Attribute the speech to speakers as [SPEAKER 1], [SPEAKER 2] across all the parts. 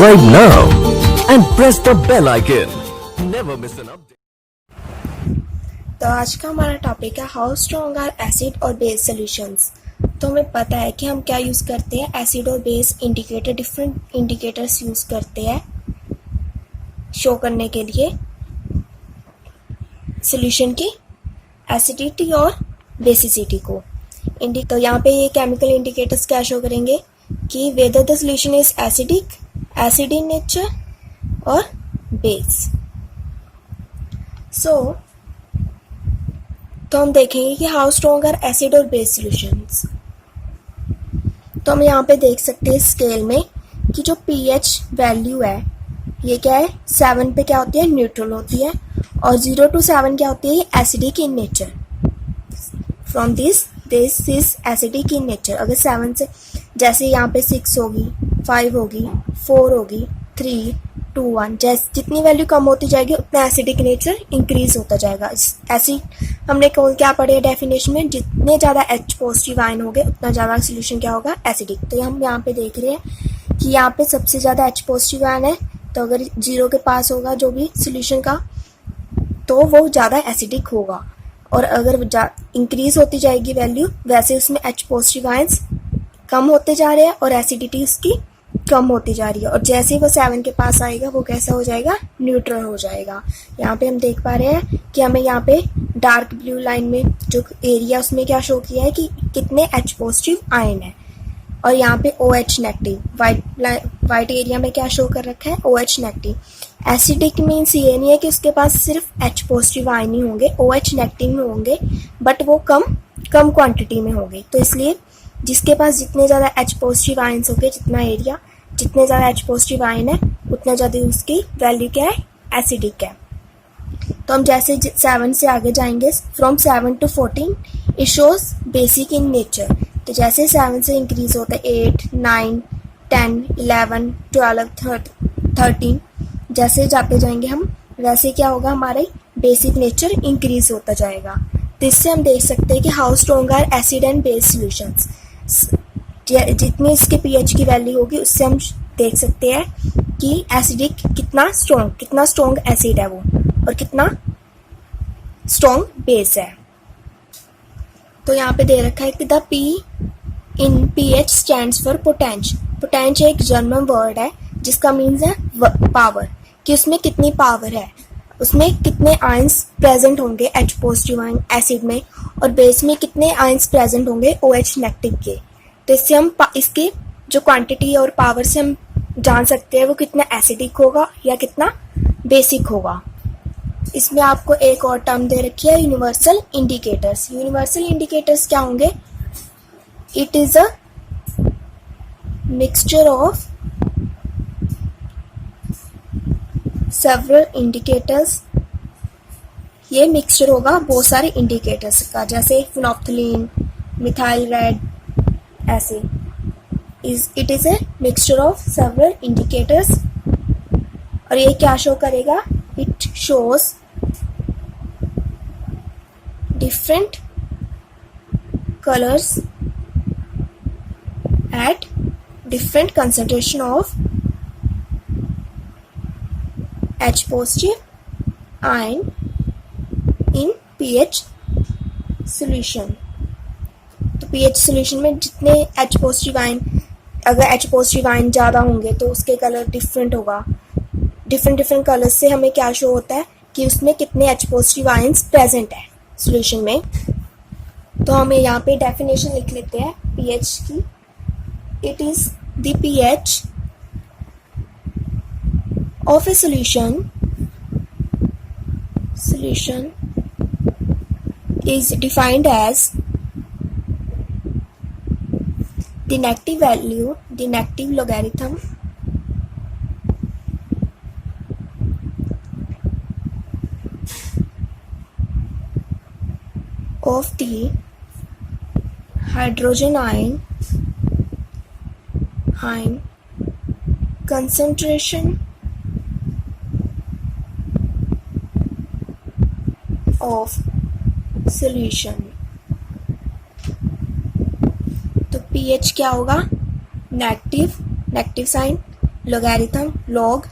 [SPEAKER 1] Subscribe now and press the bell icon. Never miss an update.
[SPEAKER 2] तो आज का हमारा टॉपिक है हाउ स्ट्रॉन्ग आर एसिड और बेस सॉल्यूशंस। तो हमें पता है कि हम क्या यूज़ करते हैं, एसिड और base indicator, different indicators use करते हैं शो करने के लिए सॉल्यूशन की एसिडिटी और बेसिसिटी को। तो यहाँ पे ये केमिकल इंडिकेटर्स क्या शो करेंगे कि whether the solution is acidic, acid in nature और बेस। तो हम देखेंगे कि हाउ स्ट्रॉन्ग आर एसिड और बेस सॉल्यूशंस। तो हम यहाँ पे देख सकते हैं स्केल में कि जो पीएच वैल्यू है ये क्या है, 7 पे क्या होती है, न्यूट्रल होती है, और 0 to 7 क्या होती है, acidic in nature. From this is acidic in nature. अगर 7 से, जैसे यहाँ पे 6 होगी, 5 होगी, 4 होगी, 3, 2, 1, जैसे जितनी वैल्यू कम होती जाएगी उतना एसिडिक नेचर इंक्रीज होता जाएगा। एसिड हमने क्या पढ़े डेफिनेशन में, जितने ज़्यादा H पॉजिटिव आयन होंगे उतना ज़्यादा सोल्यूशन क्या होगा, एसिडिक। तो हम यहाँ पे देख रहे हैं कि यहाँ पे सबसे ज़्यादा H पॉजिटिव आयन है, तो अगर 0 के पास होगा जो भी सोल्यूशन का, तो वो ज़्यादा एसिडिक होगा। और अगर इंक्रीज होती जाएगी वैल्यू, वैसे उसमें H पॉजिटिव आयन्स कम होते जा रहे हैं और एसिडिटी उसकी कम होती जा रही है। और जैसे ही वो 7 के पास आएगा वो कैसा हो जाएगा, न्यूट्रल हो जाएगा। यहाँ पे हम देख पा रहे हैं कि हमें यहाँ पे डार्क ब्लू लाइन में जो एरिया उसमें क्या शो किया है कि कितने H पॉजिटिव आयन है, और यहाँ पे OH नेगेटिव वाइट एरिया में क्या शो कर रखा है, OH नेगेटिव। एसिडिक मीन्स ये नहीं है कि उसके पास सिर्फ H पॉजिटिव आयन ही होंगे, OH नेगेटिव में होंगे, बट वो कम क्वांटिटी में होंगे। तो इसलिए जिसके पास जितने ज़्यादा H पॉजिटिव आयन्स होंगे, जितना एरिया जितने ज़्यादा H पॉजिटिव आयन है उतना ज़्यादा उसकी वैल्यू क्या है, एसिडिक है। तो हम जैसे 7 से आगे जाएंगे, from 7 to 14 it shows basic in nature. तो जैसे 7 से इंक्रीज होता है 8, 9, 10, 11, 12, 13, जैसे जाते जाएंगे हम वैसे क्या होगा, हमारे बेसिक नेचर इंक्रीज होता जाएगा। तो इससे हम देख सकते हैं कि how strong are acid and base solutions. जितनी इसके पीएच की वैल्यू होगी उससे हम देख सकते हैं कि एसिडिक कितना स्ट्रॉन्ग एसिड है वो, और कितना स्ट्रॉन्ग बेस है। तो यहाँ पे दे रखा है कि the P in pH stands for पोटेंश। पोटेंश एक जर्मन वर्ड है जिसका मीन्स है पावर, कि उसमें कितनी पावर है, उसमें कितने आयंस प्रेजेंट होंगे H पॉजिटिव आयन एसिड में, और बेस में कितने आयंस प्रेजेंट होंगे OH नेगेटिव के। तो इससे हम इसकी जो क्वांटिटी और पावर से हम जान सकते हैं वो कितना एसिडिक होगा या कितना बेसिक होगा। इसमें आपको एक और टर्म दे रखी है, यूनिवर्सल इंडिकेटर्स। यूनिवर्सल इंडिकेटर्स क्या होंगे, it is a mixture of several indicators. ये मिक्सचर होगा बहुत सारे इंडिकेटर्स का, जैसे फिनोल्फ्थालीन, मिथाइल रेड, ऐसे। It is a mixture of several indicators. और ये क्या शो करेगा, it shows different colours at different concentration of H positive ion in pH solution। तो pH solution में जितने H positive ion, अगर H positive ion ज़्यादा होंगे तो उसके कलर डिफरेंट होगा। डिफरेंट कलर्स से हमें क्या शो होता है कि उसमें कितने H positive ions प्रेजेंट है सॉल्यूशन में। तो हमें यहाँ पे डेफिनेशन लिख लेते हैं pH की। It is the pH of a solution is defined as the negative value, the negative logarithm of the hydrogen ion concentration of solution। तो pH क्या होगा, negative sign, logarithm log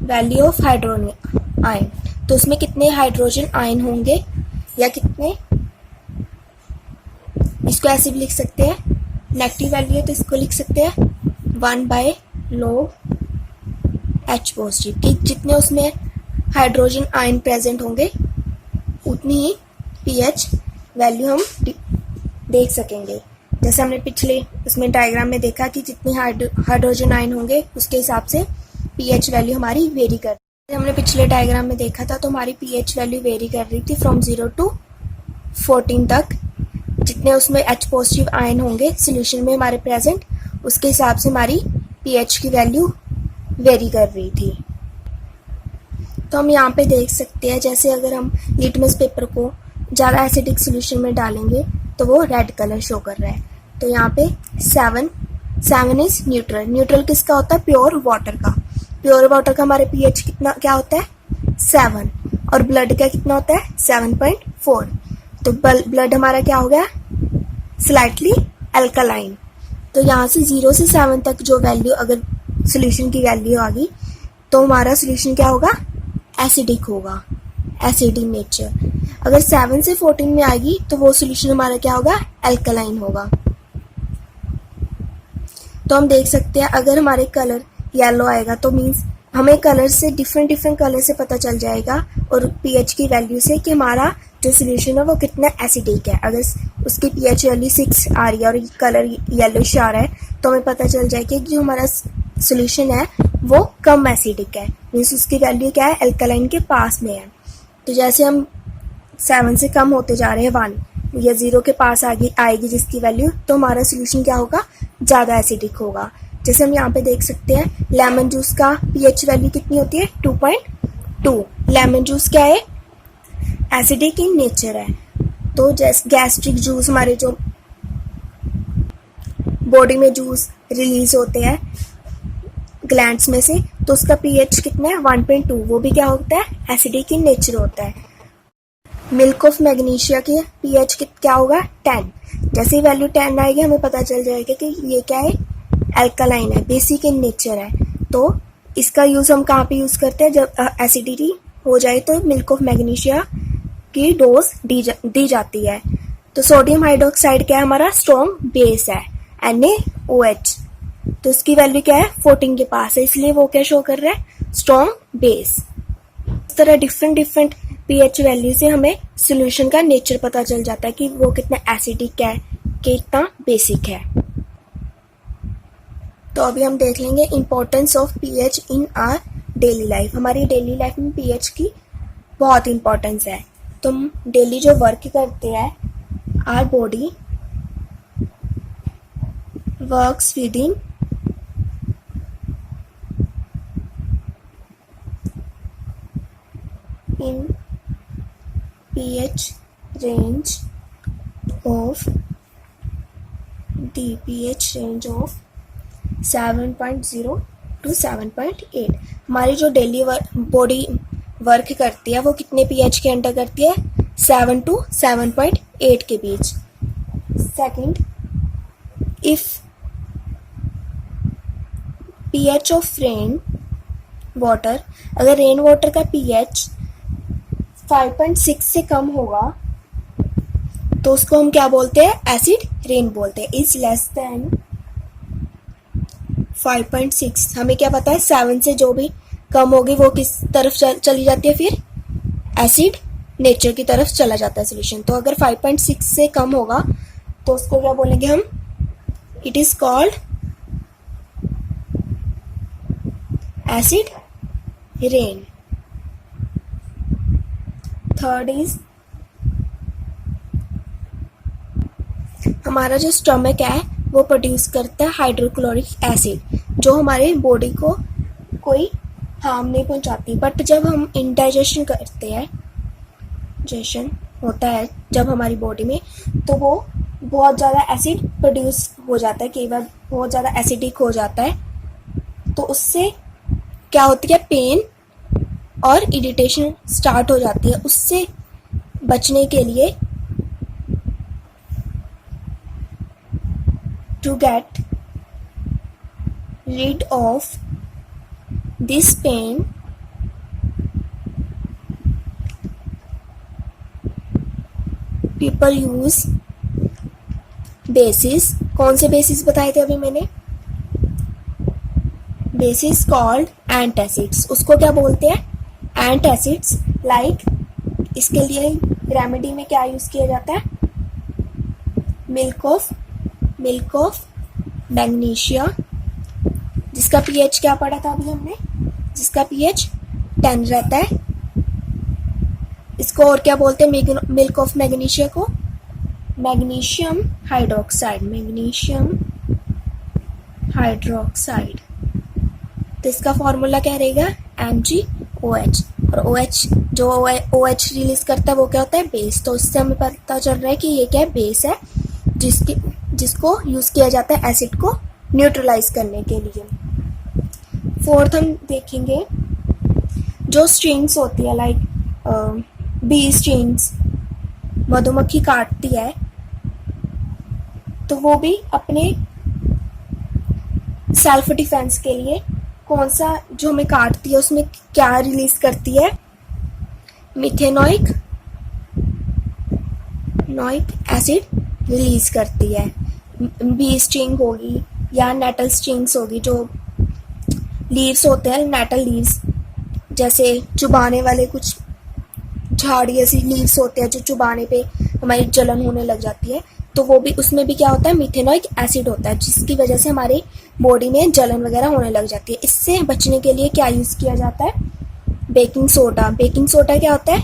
[SPEAKER 2] value of hydrogen ion, तो उसमें कितने hydrogen ion होंगे या कितने, इसको ऐसे भी लिख सकते हैं, नेगेटिव वैल्यू है तो इसको लिख सकते हैं 1/log H पॉजिटिव, कि जितने उसमें हाइड्रोजन आयन प्रेजेंट होंगे उतनी ही पीएच वैल्यू हम देख सकेंगे। जैसे हमने पिछले उसमें डायग्राम में देखा कि जितने हाइड्रोजन आयन होंगे उसके हिसाब से पीएच वैल्यू हमारी वेरी कर, हमने पिछले डायग्राम में देखा था तो हमारी पीएच वैल्यू वेरी कर रही थी फ्रॉम 0 to 14 तक। जितने उसमें H पॉजिटिव आयन होंगे सोल्यूशन में हमारे प्रेजेंट, उसके हिसाब से हमारी पीएच की वैल्यू वेरी कर रही थी। तो हम यहाँ पे देख सकते हैं, जैसे अगर हम लिटमस पेपर को ज़्यादा एसिडिक सोल्यूशन में डालेंगे तो वो रेड कलर शो कर रहा है। तो यहाँ पे 7 इज न्यूट्रल। न्यूट्रल किसका होता है? प्योर वाटर का। प्योर वाटर का हमारे पीएच कितना क्या होता है? 7। और ब्लड का कितना होता है? 7.4। तो ब्लड हमारा क्या हो गया? Slightly alkaline. तो यहाँ से 0 से 7 तक जो वैल्यू अगर सोल्यूशन की वैल्यू आ गई तो हमारा सोल्यूशन क्या होगा? एसिडिक होगा, एसिडिक नेचर। अगर 7 से 14 में आएगी तो वो सोल्यूशन हमारा क्या होगा? अल्कलाइन होगा। तो हम देख सकते हैं अगर हमारे कलर येलो आएगा तो मीन्स हमें कलर से डिफरेंट कलर से पता चल जाएगा और पीएच की वैल्यू से कि हमारा जो सोल्यूशन है वो कितना एसिडिक है। अगर उसकी पीएच वैल्यू 6 आ रही है और कलर येलोइश आ रहा है तो हमें पता चल जाएगा कि जो हमारा सोल्यूशन है वो कम एसिडिक है, मीन्स उसकी वैल्यू क्या है? अल्कलाइन के पास में है। तो जैसे हम 7 से कम होते जा रहे हैं 1 या 0 के पास आएगी जिसकी वैल्यू, तो हमारा सोल्यूशन क्या होगा? ज़्यादा एसिडिक होगा। जैसे हम यहाँ पे देख सकते हैं लेमन जूस का पीएच वैल्यू कितनी होती है? 2.2। लेमन जूस क्या है? एसिडिक इन नेचर है। तो जैसे गैस्ट्रिक जूस, हमारे जो बॉडी में जूस रिलीज होते हैं ग्लैंड्स में से, तो उसका पीएच कितना है? 1.2। वो भी क्या होता है? एसिडिक इन नेचर होता है। मिल्क ऑफ मैग्नीशिया की पीएच क्या होगा? 10। जैसे ही वैल्यू 10 आएगी हमें पता चल जाएगा कि ये क्या है? अल्कलाइन है, बेसिक इन नेचर है। तो इसका यूज़ हम कहाँ पे यूज़ करते हैं? जब एसिडिटी हो जाए तो मिल्क ऑफ मैग्नीशिया की डोज दी जाती है। तो सोडियम हाइड्रोक्साइड क्या है? हमारा स्ट्रॉन्ग बेस है, NaOH। तो उसकी वैल्यू क्या है? 14 के पास है, इसलिए वो क्या शो कर रहा है? Strong base. इस तरह डिफरेंट पीएच वैल्यू से हमें सोल्यूशन का नेचर पता चल जाता है कि वो कितना एसिडिक है, कितना बेसिक है। तो अभी हम देख लेंगे importance of pH in our daily life. हमारी डेली लाइफ में पीएच की बहुत इम्पोर्टेंस है। तो हम डेली जो वर्क करते हैं, our body works within in pH range of 7.0 to 7.8। हमारी जो डेली बॉडी वर्क करती है वो कितने पीएच के अंडर करती है? 7 to 7.8 के बीच। Second, if pH of rain water, अगर रेन वाटर का पीएच 5.6 से कम होगा तो उसको हम क्या बोलते हैं? एसिड रेन बोलते हैं। इज लेस देन 5.6, हमें क्या पता है? 7 से जो भी कम होगी वो किस तरफ चली जाती है? फिर एसिड नेचर की तरफ चला जाता है सोल्यूशन। तो अगर 5.6 से कम होगा तो उसको क्या बोलेंगे हम? It is called acid rain. Third is, हमारा जो स्टमक है वो प्रोड्यूस करता है हाइड्रोक्लोरिक एसिड, जो हमारे बॉडी को कोई हार्म नहीं पहुंचाती। बट जब हम इंडाइजेशन करते हैं, डाइजेशन होता है जब हमारी बॉडी में, तो वो बहुत ज़्यादा एसिड प्रोड्यूस हो जाता है, कई बार बहुत ज़्यादा एसिडिक हो जाता है। तो उससे क्या होती है? पेन और इरिटेशन स्टार्ट हो जाती है। उससे बचने के लिए, to get rid of this pain people use bases, कौन से बेसिस बताए थे अभी मैंने, बेसिस कॉल्ड एंटासिड्स, उसको क्या बोलते हैं एंटासिड्स। लाइक इसके लिए रेमेडी में क्या यूज किया जाता है, मिल्क ऑफ मैग्नीशिया, जिसका पीएच क्या पढ़ा था अभी हमने, जिसका पीएच 10 रहता है। इसको और क्या बोलते हैं मिल्क ऑफ मैग्नीशिया को, मैग्नीशियम हाइड्रोक्साइड। तो इसका फॉर्मूला क्या रहेगा MgOH, और OH जो OH रिलीज करता है वो क्या होता है बेस। तो इससे हमें पता चल रहा है कि ये क्या है बेस है, जिसको यूज किया जाता है एसिड को न्यूट्रलाइज करने के लिए। फोर्थ हम देखेंगे जो स्ट्रिंग्स होती है, लाइक बी स्ट्रिंग्स, मधुमक्खी काटती है तो वो भी अपने सेल्फ डिफेंस के लिए कौन सा जो हमें काटती है उसमें क्या रिलीज करती है, मिथेनोइक एसिड रिलीज करती है। बी स्ट्रिंग होगी या नेटल स्ट्रिंग्स होगी, जो लीव्स होते हैं नेटल लीव्स, जैसे चुबाने वाले कुछ झाड़ी ऐसी लीव्स होते हैं जो चुबाने पे हमारी जलन होने लग जाती है, तो वो भी उसमें भी क्या होता है मिथेनोइक एसिड होता है, जिसकी वजह से हमारी बॉडी में जलन वगैरह होने लग जाती है। इससे बचने के लिए क्या यूज किया जाता है, बेकिंग सोडा। बेकिंग सोडा क्या होता है,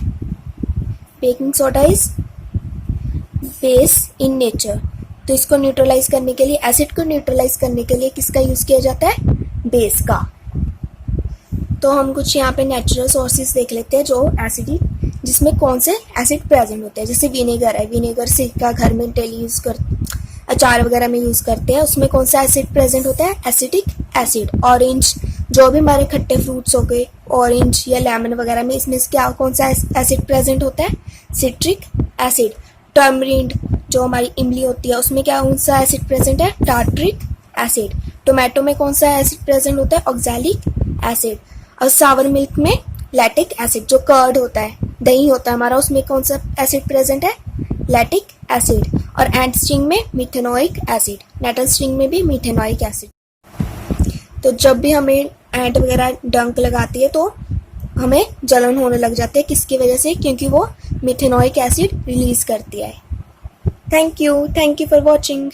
[SPEAKER 2] baking soda is base in nature. तो इसको न्यूट्रलाइज करने के लिए, एसिड को न्यूट्रलाइज करने के लिए किसका यूज किया जाता है, बेस का। तो हम कुछ यहाँ पे नेचुरल सोर्सेज देख लेते हैं जो एसिडिक, जिसमें कौन से एसिड प्रेजेंट होते हैं। जैसे विनेगर है, विनेगर सिरका घर में डेली यूज कर, अचार वगैरह में यूज करते हैं, उसमें कौन सा एसिड प्रेजेंट होता है, एसिटिक एसिड। ऑरेंज, जो भी हमारे खट्टे फ्रूट्स हो गए, ऑरेंज या लेमन वगैरह में, इसमें क्या कौन सा एसिड प्रेजेंट होता है, सिट्रिक एसिड। टर्मरिंड, जो हमारी इमली होती है, उसमें क्या कौन सा एसिड प्रेजेंट है, टार्ट्रिक एसिड। टोमेटो में कौन सा एसिड प्रेजेंट होता है, ऑक्सैलिक एसिड। और सावर मिल्क में लैक्टिक एसिड, जो कर्ड होता है, दही होता है हमारा, उसमें कौन सा एसिड प्रेजेंट है, लैक्टिक एसिड। और एंट स्ट्रिंग में मिथेनोइक एसिड, नेटल स्ट्रिंग में भी मिथेनोइक एसिड। तो जब भी हमें एंट वगैरह डंक लगाती है तो हमें जलन होने लग जाती है, किसकी वजह से, क्योंकि वो मिथेनोइक एसिड रिलीज करती है। Thank you for watching.